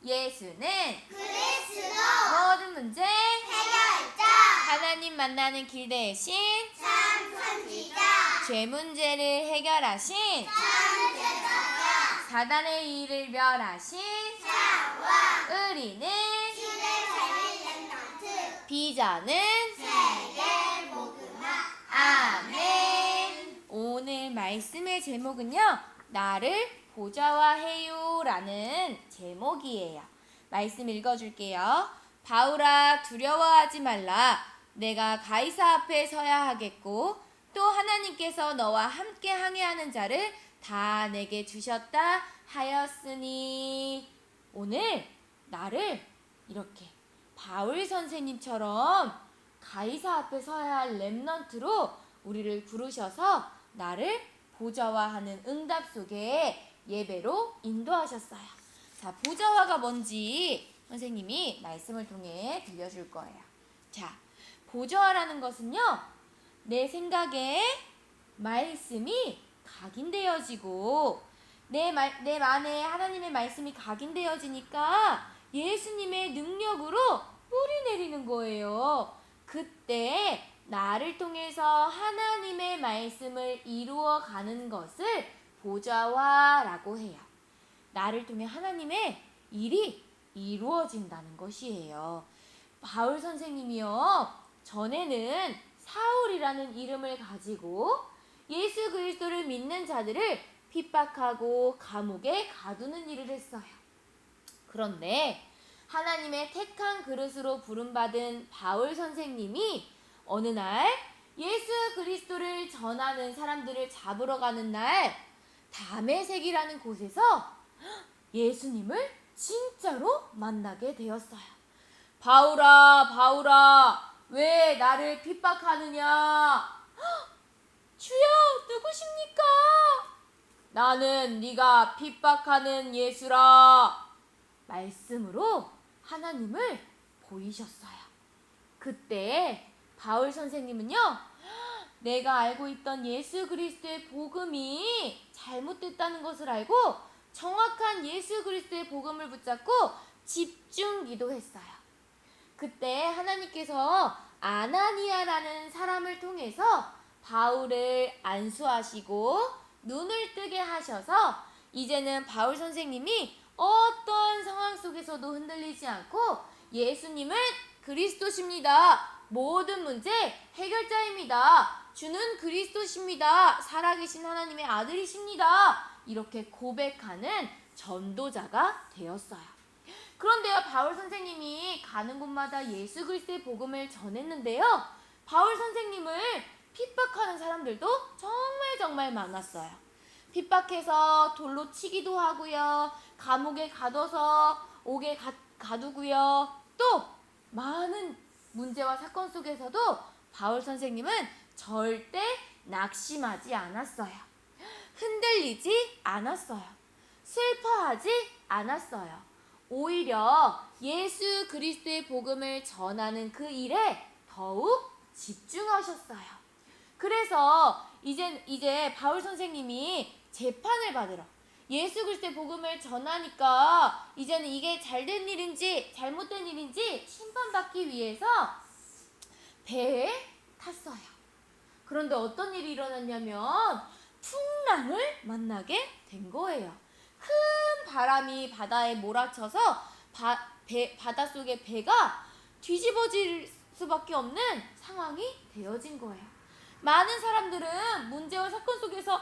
예수는 그리스도 모든 문제 해결자 하나님 만나는 길 대신 참 선지자 죄 문제를 해결하신 참 제사장 사단의 일을 멸하신 창왕 의리는 신의 살릴 렘넌트 비전은 세계 복음화 아멘. 오늘 말씀의 제목은요, 나를 보좌화해요 라는 제목이에요. 말씀 읽어줄게요. 바울아, 두려워하지 말라. 내가 가이사 앞에 서야 하겠고 또 하나님께서 너와 함께 항해하는 자를 다 내게 주셨다 하였으니. 오늘 나를 이렇게 바울 선생님처럼 가이사 앞에 서야 할 렘넌트로 우리를 부르셔서 나를 보좌화하는 응답 속에 예배로 인도하셨어요. 자, 보좌화가 뭔지 선생님이 말씀을 통해 들려줄 거예요. 자, 보좌화라는 것은요, 내 생각에 말씀이 각인되어지고 내 안에 하나님의 말씀이 각인되어지니까 예수님의 능력으로 뿌리 내리는 거예요. 그때 나를 통해서 하나님의 말씀을 이루어가는 것을 보좌화라고 해요. 나를 통해 하나님의 일이 이루어진다는 것이에요. 바울 선생님이요, 전에는 사울이라는 이름을 가지고 예수 그리스도를 믿는 자들을 핍박하고 감옥에 가두는 일을 했어요. 그런데 하나님의 택한 그릇으로 부름받은 바울 선생님이 어느 날 예수 그리스도를 전하는 사람들을 잡으러 가는 날 다메섹이라는 곳에서 예수님을 진짜로 만나게 되었어요. 바울아, 바울아, 왜 나를 핍박하느냐? 주여, 누구십니까? 나는 네가 핍박하는 예수라. 말씀으로 하나님을 보이셨어요. 그때 바울 선생님은요, 내가 알고 있던 예수 그리스도의 복음이 잘못됐다는 것을 알고 정확한 예수 그리스도의 복음을 붙잡고 집중 기도했어요. 그때 하나님께서 아나니아라는 사람을 통해서 바울을 안수하시고 눈을 뜨게 하셔서 이제는 바울 선생님이 어떤 상황 속에서도 흔들리지 않고 예수님은 그리스도십니다. 모든 문제 해결자입니다. 주는 그리스도십니다. 살아계신 하나님의 아들이십니다. 이렇게 고백하는 전도자가 되었어요. 그런데요, 바울 선생님이 가는 곳마다 예수 그리스도의 복음을 전했는데요, 바울 선생님을 핍박하는 사람들도 정말 많았어요. 핍박해서 돌로 치기도 하고요, 감옥에 가둬서 옥에 가두고요, 또 많은 문제와 사건 속에서도 바울 선생님은 절대 낙심하지 않았어요. 흔들리지 않았어요. 슬퍼하지 않았어요. 오히려 예수 그리스도의 복음을 전하는 그 일에 더욱 집중하셨어요. 그래서 이제 바울 선생님이 재판을 받으러 예수 그리스도의 복음을 전하니까 이제는 이게 잘된 일인지 잘못된 일인지 심판받기 위해서 배에 탔어요. 그런데 어떤 일이 일어났냐면 풍랑을 만나게 된 거예요. 큰 바람이 바다에 몰아쳐서 바닷속의 배가 뒤집어질 수밖에 없는 상황이 되어진 거예요. 많은 사람들은 문제와 사건 속에서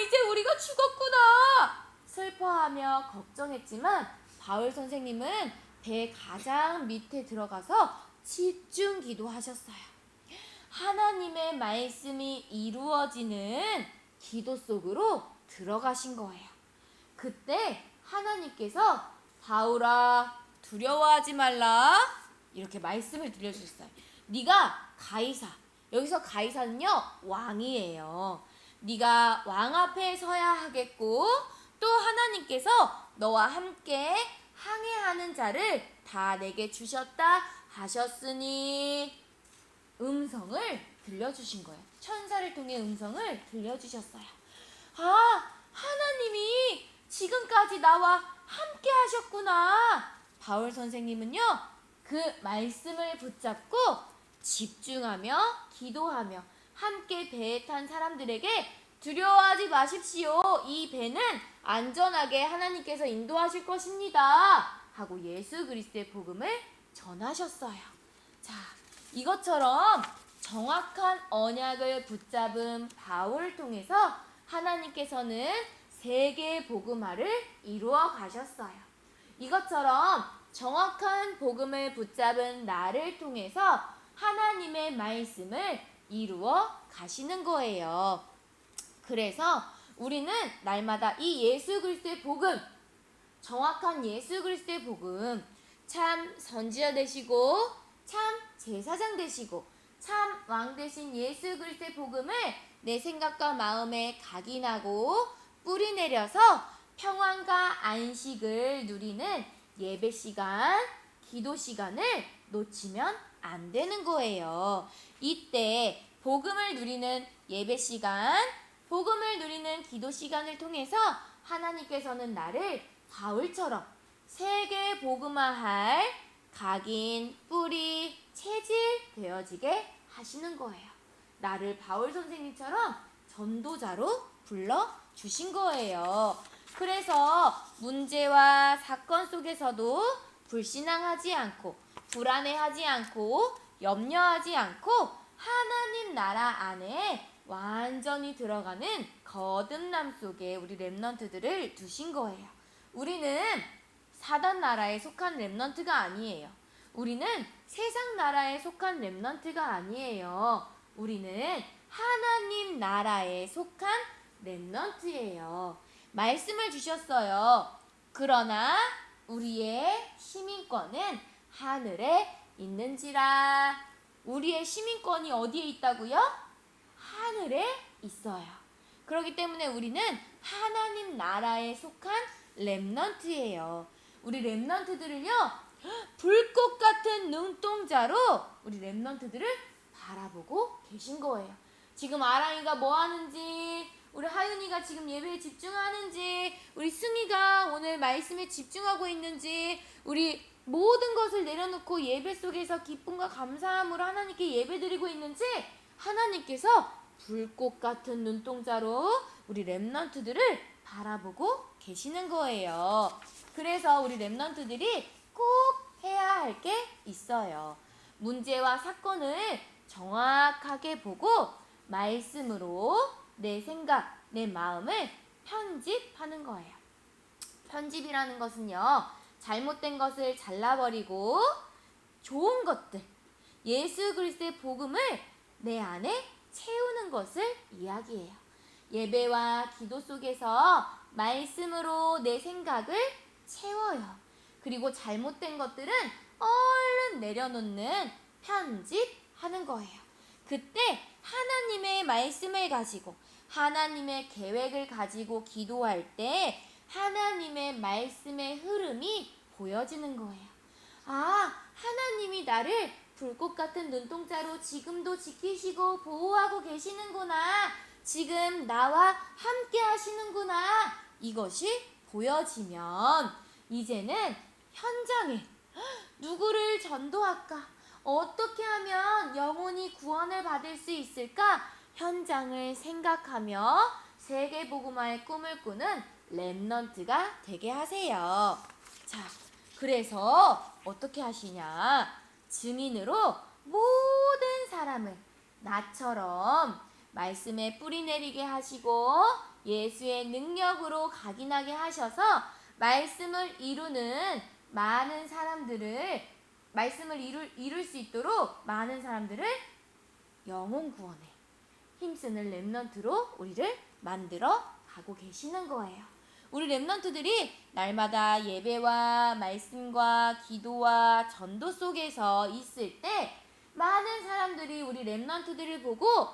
이제 우리가 죽었구나 슬퍼하며 걱정했지만 바울 선생님은 배 가장 밑에 들어가서 집중 기도하셨어요. 하나님의 말씀이 이루어지는 기도 속으로 들어가신 거예요. 그때 하나님께서 바울아, 두려워하지 말라 이렇게 말씀을 들려주셨어요. 네가 가이사, 여기서 가이사는요, 왕이에요. 네가 왕 앞에 서야 하겠고 또 하나님께서 너와 함께 항해하는 자를 다 내게 주셨다 하셨으니. 음성을 들려주신 거예요. 천사를 통해 음성을 들려주셨어요. 하나님이 지금까지 나와 함께 하셨구나. 바울 선생님은요, 그 말씀을 붙잡고 집중하며 기도하며 함께 배에 탄 사람들에게 두려워하지 마십시오. 이 배는 안전하게 하나님께서 인도하실 것입니다. 하고 예수 그리스도의 복음을 전하셨어요. 자, 이것처럼 정확한 언약을 붙잡은 바울을 통해서 하나님께서는 세계 복음화를 이루어 가셨어요. 이것처럼 정확한 복음을 붙잡은 나를 통해서 하나님의 말씀을 이루어 가시는 거예요. 그래서 우리는 날마다 이 예수 그리스도의 복음, 정확한 예수 그리스도의 복음, 참 선지자 되시고 참 제사장 되시고 참 왕 되신 예수 그리스도의 복음을 내 생각과 마음에 각인하고 뿌리 내려서 평안과 안식을 누리는 예배 시간, 기도 시간을 놓치면 안 되는 거예요. 이때 복음을 누리는 예배 시간, 복음을 누리는 기도 시간을 통해서 하나님께서는 나를 바울처럼 세계 복음화할 각인, 뿌리, 체질 되어지게 하시는 거예요. 나를 바울 선생님처럼 전도자로 불러주신 거예요. 그래서 문제와 사건 속에서도 불신앙하지 않고 불안해하지 않고 염려하지 않고 하나님 나라 안에 완전히 들어가는 거듭남 속에 우리 렘넌트들을 두신 거예요. 우리는 사단 나라에 속한 렘넌트가 아니에요. 우리는 세상 나라에 속한 렘넌트가 아니에요. 우리는 하나님 나라에 속한 렘넌트예요. 말씀을 주셨어요. 그러나 우리의 시민권은 하늘에 있는지라. 우리의 시민권이 어디에 있다고요? 하늘에 있어요. 그렇기 때문에 우리는 하나님 나라에 속한 렘넌트예요. 우리 렘넌트들을요, 불꽃 같은 눈동자로 우리 렘넌트들을 바라보고 계신 거예요. 지금 아랑이가 뭐 하는지, 우리 하윤이가 지금 예배에 집중하는지, 우리 승희가 오늘 말씀에 집중하고 있는지, 우리 모든 것을 내려놓고 예배 속에서 기쁨과 감사함으로 하나님께 예배드리고 있는지 하나님께서 불꽃 같은 눈동자로 우리 렘넌트들을 바라보고 계시는 거예요. 그래서 우리 렘넌트들이 꼭 해야 할 게 있어요. 문제와 사건을 정확하게 보고 말씀으로 내 생각, 내 마음을 편집하는 거예요. 편집이라는 것은요, 잘못된 것을 잘라버리고 좋은 것들, 예수 그리스도의 복음을 내 안에 채우는 것을 이야기해요. 예배와 기도 속에서 말씀으로 내 생각을 채워요. 그리고 잘못된 것들은 얼른 내려놓는 편집하는 거예요. 그때 하나님의 말씀을 가지고 하나님의 계획을 가지고 기도할 때 하나님의 말씀의 흐름이 보여지는 거예요. 아, 하나님이 나를 불꽃 같은 눈동자로 지금도 지키시고 보호하고 계시는구나. 지금 나와 함께 하시는구나. 이것이 보여지면 이제는 현장에 누구를 전도할까? 어떻게 하면 영혼이 구원을 받을 수 있을까? 현장을 생각하며 세계복음화의 꿈을 꾸는 렘넌트가 되게 하세요. 자, 그래서 어떻게 하시냐? 증인으로 모든 사람을 나처럼 말씀에 뿌리 내리게 하시고 예수의 능력으로 각인하게 하셔서 말씀을 이루는 많은 사람들을 말씀을 이룰 수 있도록 많은 사람들을 영혼 구원에 힘쓰는 렘넌트로 우리를 만들어 가고 계시는 거예요. 우리 렘넌트들이 날마다 예배와 말씀과 기도와 전도 속에서 있을 때 많은 사람들이 우리 렘넌트들을 보고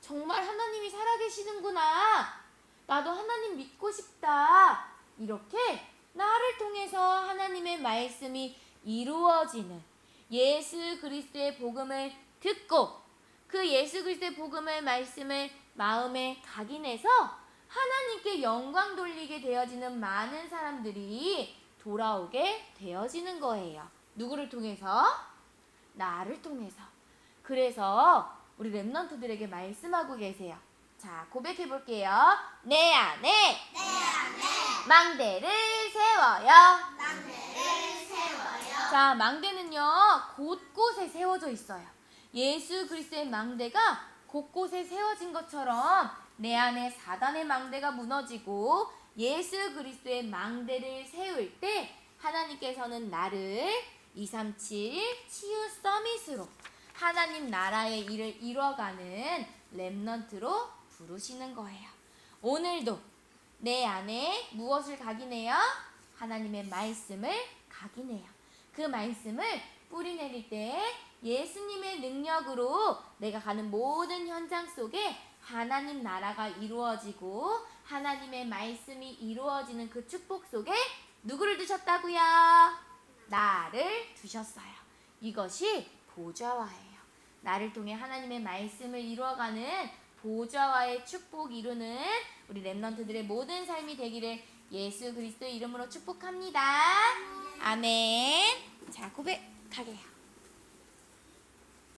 정말 하나님이 살아계시는구나. 나도 하나님 믿고 싶다. 이렇게 나를 통해서 하나님의 말씀이 이루어지는 예수 그리스도의 복음을 듣고 그 예수 그리스도의 복음의 말씀을 마음에 각인해서 하나님께 영광 돌리게 되어지는 많은 사람들이 돌아오게 되어지는 거예요. 누구를 통해서? 나를 통해서. 그래서 우리 렘넌트들에게 말씀하고 계세요. 자, 고백해 볼게요. 내 안에 망대를 세워요. 망대를 세워요. 자, 망대는요 곳곳에 세워져 있어요. 예수 그리스도의 망대가 곳곳에 세워진 것처럼 내 안에 사단의 망대가 무너지고 예수 그리스도의 망대를 세울 때 하나님께서는 나를 237 치유 서밋으로 하나님 나라의 일을 이뤄가는 렘넌트로 부르시는 거예요. 오늘도 내 안에 무엇을 각인해요? 하나님의 말씀을 각인해요. 그 말씀을 뿌리 내릴 때 예수님의 능력으로 내가 가는 모든 현장 속에 하나님 나라가 이루어지고 하나님의 말씀이 이루어지는 그 축복 속에 누구를 두셨다고요? 나를 두셨어요. 이것이 보좌화예요. 나를 통해 하나님의 말씀을 이루어가는 보좌화의 축복 이루는 우리 렘넌트들의 모든 삶이 되기를 예수 그리스도의 이름으로 축복합니다. 아멘. 자, 고백하게요.